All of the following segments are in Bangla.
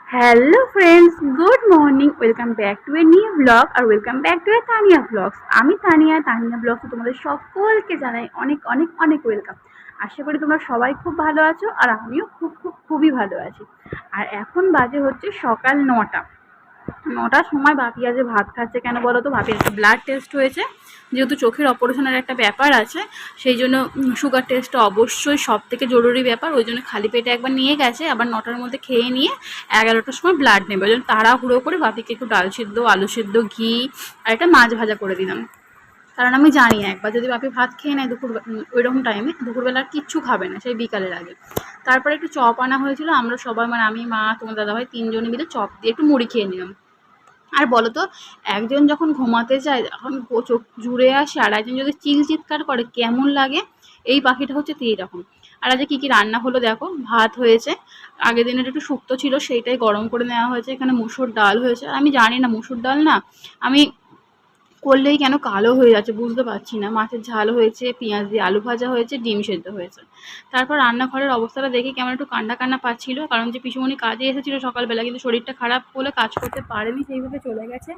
Hello friends, good morning. Welcome back to a new blog আর welcome back to a Tania blogs. আমি তানিয়া ব্লগসে তোমাদের সকলকে জানাই অনেক অনেক অনেক ওয়েলকাম। আশা করি তোমরা সবাই খুব ভালো আছো আর আমিও খুবই ভালো আছি। আর এখন বাজে হচ্ছে সকাল 9টা। 9টার সময় বাপি আজ ভাত খাচ্ছে কেন বলো তো? বাপির একটা ব্লাড টেস্ট হয়েছে, যেহেতু চোখের অপারেশনের একটা ব্যাপার আছে, সেই জন্য সুগার টেস্টটা অবশ্যই সব থেকে জরুরি ব্যাপার। ওই জন্য খালি পেটে একবার নিয়ে গেছে, আবার 9টার মধ্যে খেয়ে নিয়ে 11টার সময় ব্লাড নেবে। ওই জন্য তাড়াহুড়ো করে বাপিকে একটু ডাল সিদ্ধ, আলু সিদ্ধ, ঘি আর একটা মাছ ভাজা করে দিলাম। কারণ আমি জানি একবার যদি বাপি ভাত খেয়ে নেয় দুপুর ওইরকম টাইমে, দুপুরবেলা আর কিচ্ছু খাবে না, সেই বিকালের আগে। তারপরে একটু চপ আনা হয়েছিল, আমরা সবাই মানে আমি, মা, তোমার দাদাভাই 3জনে মিলে চপ দিয়ে একটু মুড়ি খেয়ে নিলাম। আর বলো তো, একজন যখন ঘুমাতে যায়, যখন চোখ জুড়ে আসে, আর একজন যদি চিৎকার করে কেমন লাগে? এই পাখিটা হচ্ছে এইরকম। আর আজকে কী কী রান্না হলো দেখো। ভাত হয়েছে, আগের দিনের একটু শুক্তো ছিল, সেইটাই গরম করে নেওয়া হয়েছে। এখানে মুসুর ডাল হয়েছে। আমি জানি না মুসুর ডাল না আমি করলেই কেন কালো হয়ে যাচ্ছে, বুঝতে পারছি না। মাছের ঝাল হয়েছে, পেঁয়াজ দিয়ে আলু ভাজা হয়েছে, ডিম সেদ্ধ হয়েছে। তারপর রান্নাঘরের অবস্থাটা দেখে কেমন একটু কান্না কান্না পাচ্ছিল, কারণ যে পিসুমণি কাজে এসেছিল সকালবেলা, কিন্তু শরীরটা খারাপ বলে কাজ করতে পারেনি, সেইভাবে চলে গেছে।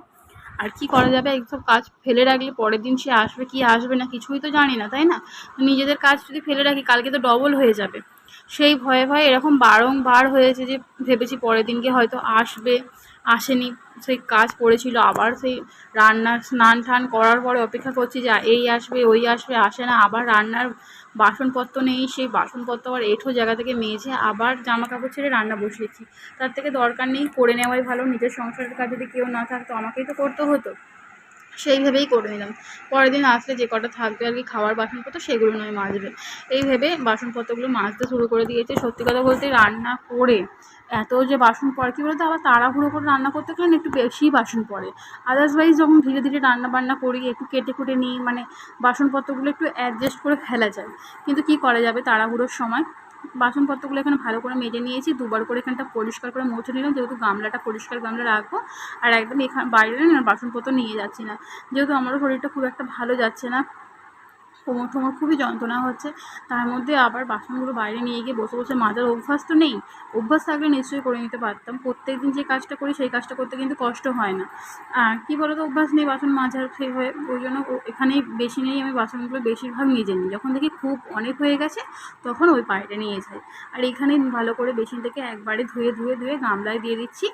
আর কি করা যাবে, এইসব কাজ ফেলে রাখলে পরের দিন সে আসবে কি আসবে না কিছুই তো জানি না, তাই না? নিজেদের কাজ যদি ফেলে রাখি কালকে তো ডবল হয়ে যাবে। সেই ভয়ে ভয়ে এরকম বারংবার হয়েছে যে ভেবেছি পরের দিনকে হয়তো আসবে, আসেনি। সেই কাজ পড়েছিল, আবার সেই রান্নার স্নান টান করার পরে অপেক্ষা করছি যে এই আসবে ওই আসবে, আসে না। আবার রান্নার বাসনপত্র নেই, সেই বাসনপত্র আবার এঁঠো জায়গা থেকে মেজে আবার জামা কাপড় ছেড়ে রান্না বসিয়েছি। তার থেকে দরকার নেই, করে নেওয়াই ভালো। নিজের সংসারের কাজ যদি কেউ না থাকতো আমাকেই তো করতে হতো, সেইভাবেই করে নিলাম। পরের দিন আসলে যে কটা থাকবে আর কি খাওয়ার বাসনপত্র, সেগুলো নয় মাজবে, এই ভেবে বাসনপত্রগুলো মাজতে শুরু করে দিয়েছে। সত্যি কথা বলতে রান্না করে এত যে বাসন পড়ে, কী বলতো, আবার তাড়াহুড়ো করে রান্না করতে গেলে একটু বেশিই বাসন পড়ে। আদার্সওয়াইজ যখন ধীরে ধীরে রান্না বান্না করি, একটু কেটে কুটে নিই, মানে বাসনপত্রগুলো একটু অ্যাডজাস্ট করে ফেলা যায়। কিন্তু কি করা যাবে তাড়াহুড়োর সময়। বাসনপত্রগুলো এখানে ভালো করে মেজে নিয়েছি, দুবার করে এখানটা পরিষ্কার করে মুছে নিলাম, যেহেতু গামলাটা পরিষ্কার গামলা রাখবো। আর একদম এখানে বাইরে না বাসনপত্র নিয়ে যাচ্ছি না, যেহেতু আমারও শরীরটা খুব একটা ভালো যাচ্ছে না, কোমর টোমর খুবই যন্ত্রণা হচ্ছে। তার মধ্যে আবার বাসনগুলো বাইরে নিয়ে গিয়ে বসে বসে মাজার অভ্যাস তো নেই। অভ্যাস থাকলে নিশ্চয়ই করে নিতে পারতাম। প্রত্যেকদিন যে কাজটা করি সেই কাজটা করতে কিন্তু কষ্ট হয় না। আর কী বলো তো, অভ্যাস নেই বাসন মাজার সেইভাবে, ওই জন্য এখানেই বেশি নেই, আমি বাসনগুলো বেশিরভাগ নিজে নিই। যখন দেখি খুব অনেক হয়ে গেছে তখন ওই পাড়িটা নিয়ে যাই। আর এখানেই ভালো করে বেসিন থেকে একবারে ধুয়ে ধুয়ে ধুয়ে গামলায় দিয়ে দিচ্ছি।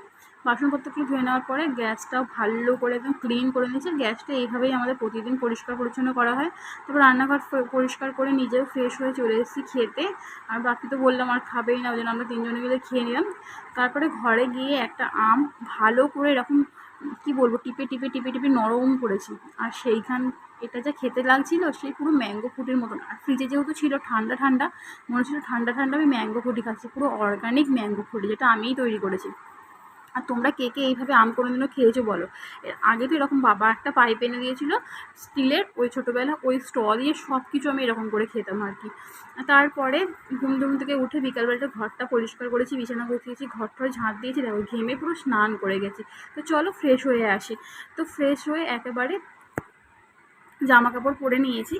বাসনপত্রগুলো ধুয়ে নেওয়ার পরে গ্যাসটাও ভালো করে একদম ক্লিন করে নিয়েছি। গ্যাসটা এইভাবেই আমাদের প্রতিদিন পরিষ্কার পরিচ্ছন্ন করা হয়। তারপর রান্নাঘর পরিষ্কার করে নিজেও ফ্রেশ হয়ে চলে এসেছি খেতে। আর বাকি তো বললাম আর খাবেই না, ওই জন্য আমরা 3জনে মিলে খেয়ে নিলাম। তারপরে ঘরে গিয়ে একটা আম ভালো করে এরকম কি বলবো টিপে টিপে টিপে টিপে নরম করেছি। আর সেইখান এটা যা খেতে লাগছিল, সেই পুরো ম্যাঙ্গো ফ্রুটের মতন। আর ফ্রিজে যেহেতু ছিল ঠান্ডা ঠান্ডা, মনে হচ্ছিল ঠান্ডা ঠান্ডা আমি ম্যাঙ্গো ফ্রুটি খাচ্ছি, পুরো অর্গানিক ম্যাঙ্গো ফ্রুটি, যেটা আমিই তৈরি করেছি। আর তোমরা কে কে এইভাবে আম কোনোদিনও খেয়েছো বলো? এর আগে তো এরকম বাবা একটা পাইপ এনে দিয়েছিলো স্টিলের, ওই ছোটোবেলা ওই স্ট্র দিয়ে সব কিছু আমি এরকম করে খেতাম আর কি। তারপরে ঘুম থেকে উঠে বিকালবেলাটা ঘরটা পরিষ্কার করেছি, বিছানা গুছিয়েছি, ঘরটা ঝাঁট দিয়েছি, দেখো ঘেমে পুরো স্নান করে গেছি। তো চলো ফ্রেশ হয়ে আসি। তো ফ্রেশ হয়ে একেবারে জামা কাপড় পরে নিয়েছি।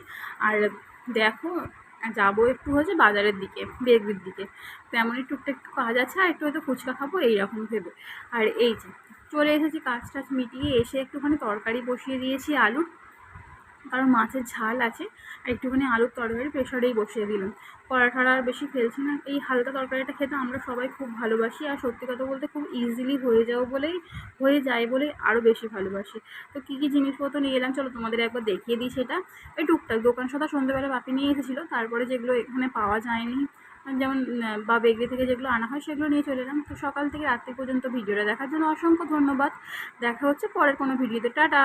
আর দেখো যাবো একটু হচ্ছে বাজারের দিকে, বেগবির দিকে। তেমনই টুকটাক একটু কাজ আছে, আর একটু হয়তো ফুচকা খাবো এইরকম ভেবে। আর এই যে চলে এসেছি, কাজ টাজ মিটিয়ে এসে একটুখানি তরকারি বসিয়ে দিয়েছি আলুর, কারণ মাছের ঝাল আছে। আর একটুখানি আলুর তরকারি প্রেশারেই বসিয়ে দিলাম। কড়া ঠড়া আর বেশি ফেলছি না। এই হালকা তরকারিটা খেতে আমরা সবাই খুব ভালোবাসি, আর সত্যি কথা বলতে খুব ইজিলি হয়ে যায় বলেই আরও বেশি ভালোবাসি। তো কী কী জিনিসপত্র নিয়ে এলাম চলো তোমাদের একবার দেখিয়ে দিই সেটা। এই টুকটাক দোকান সদা সন্ধ্যেবেলা বাপি নিয়ে এসেছিলো, তারপরে যেগুলো এখানে পাওয়া যায়নি, যেমন বা বেগরি থেকে যেগুলো আনা হয় সেগুলো নিয়ে চলে এলাম। তো সকাল থেকে রাত্রি পর্যন্ত ভিডিওটা দেখার জন্য অসংখ্য ধন্যবাদ। দেখা হচ্ছে পরের কোনো ভিডিওতে। টাটা।